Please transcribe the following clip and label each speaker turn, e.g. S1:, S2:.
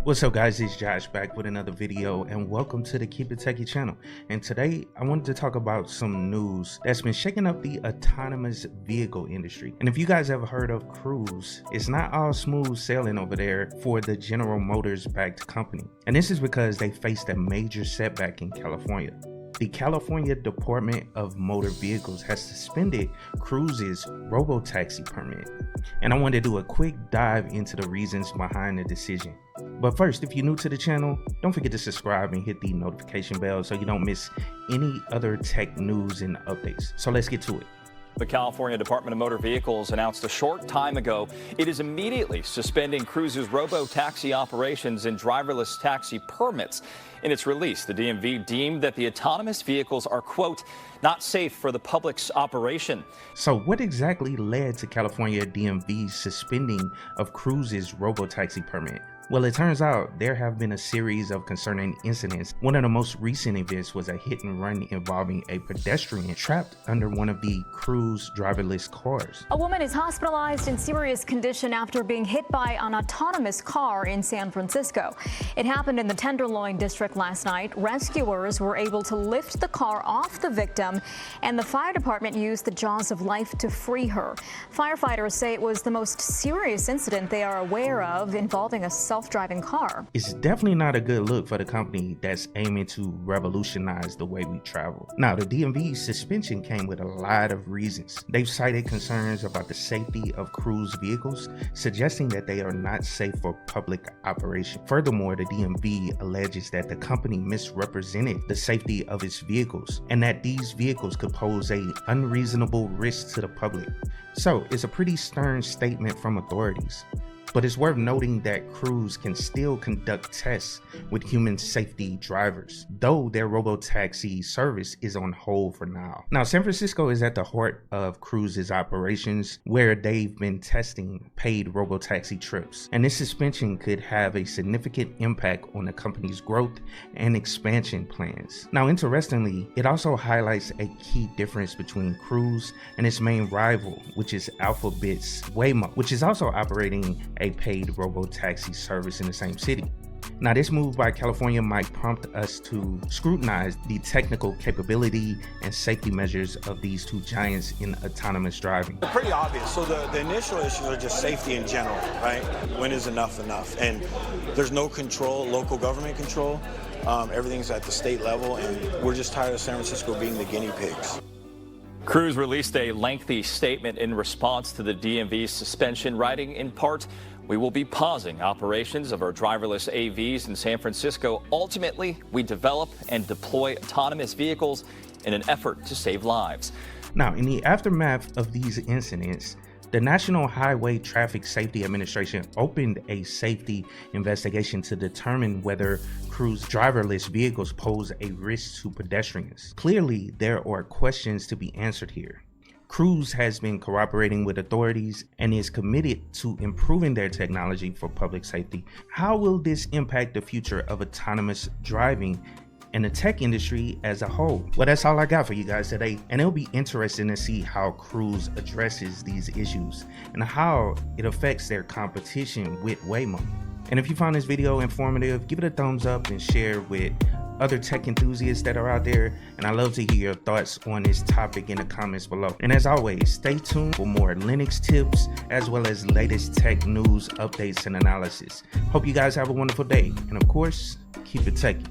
S1: What's up guys, it's Josh back with another video and welcome to the KeepItTechie channel. And today I wanted to talk about some news that's been shaking up the autonomous vehicle industry. And if you guys ever heard of Cruise, it's not all smooth sailing over there for the General Motors backed company. And this is because they faced a major setback in California. The California Department of Motor Vehicles has suspended Cruise's Robotaxi permit. And I want to do a quick dive into the reasons behind the decision. But first, if you're new to the channel, don't forget to subscribe and hit the notification bell so you don't miss any other tech news and updates. So let's get to it.
S2: The California Department of Motor Vehicles announced a short time ago it is immediately suspending Cruise's Robotaxi operations and driverless taxi permits. In its release, the DMV deemed that the autonomous vehicles are, quote, not safe for the public's operation.
S1: So what exactly led to California DMV suspending of Cruise's Robotaxi permit? Well, it turns out there have been a series of concerning incidents. One of the most recent events was a hit and run involving a pedestrian trapped under one of the Cruise driverless cars.
S3: A woman is hospitalized in serious condition after being hit by an autonomous car in San Francisco. It happened in the Tenderloin district last night. Rescuers were able to lift the car off the victim, and the fire department used the jaws of life to free her. Firefighters say it was the most serious incident they are aware of involving a self-driving car.
S1: It's definitely not a good look for the company that's aiming to revolutionize the way we travel. Now, the DMV's suspension came with a lot of reasons. They've cited concerns about the safety of Cruise vehicles, suggesting that they are not safe for public operation. Furthermore, the DMV alleges that the company misrepresented the safety of its vehicles and that these vehicles could pose an unreasonable risk to the public. So it's a pretty stern statement from authorities. But it's worth noting that Cruise can still conduct tests with human safety drivers, though their Robotaxi service is on hold for now. Now, San Francisco is at the heart of Cruise's operations, where they've been testing paid Robotaxi trips. And this suspension could have a significant impact on the company's growth and expansion plans. Now, interestingly, it also highlights a key difference between Cruise and its main rival, which is Alphabet's Waymo, which is also operating a paid Robotaxi service in the same city. Now, this move by California might prompt us to scrutinize the technical capability and safety measures of these two giants in autonomous driving.
S4: It's pretty obvious. So the initial issues are just safety in general, right? When is enough? And there's no control, local government control. Everything's at the state level, and we're just tired of San Francisco being the guinea pigs.
S2: Cruise released a lengthy statement in response to the DMV's suspension, writing in part, "We will be pausing operations of our driverless AVs in San Francisco. Ultimately, we develop and deploy autonomous vehicles in an effort to save lives."
S1: Now, in the aftermath of these incidents, the National Highway Traffic Safety Administration opened a safety investigation to determine whether Cruise driverless vehicles pose a risk to pedestrians. Clearly, there are questions to be answered here. Cruise has been cooperating with authorities and is committed to improving their technology for public safety. How will this impact the future of autonomous driving and the tech industry as a whole? Well, that's all I got for you guys today, and it'll be interesting to see how Cruise addresses these issues and how it affects their competition with Waymo. And if you found this video informative, give it a thumbs up and share with other tech enthusiasts that are out there. And I love to hear your thoughts on this topic in the comments below. And as always, stay tuned for more Linux tips as well as latest tech news, updates, and analysis. Hope you guys have a wonderful day. And of course, keep it techie.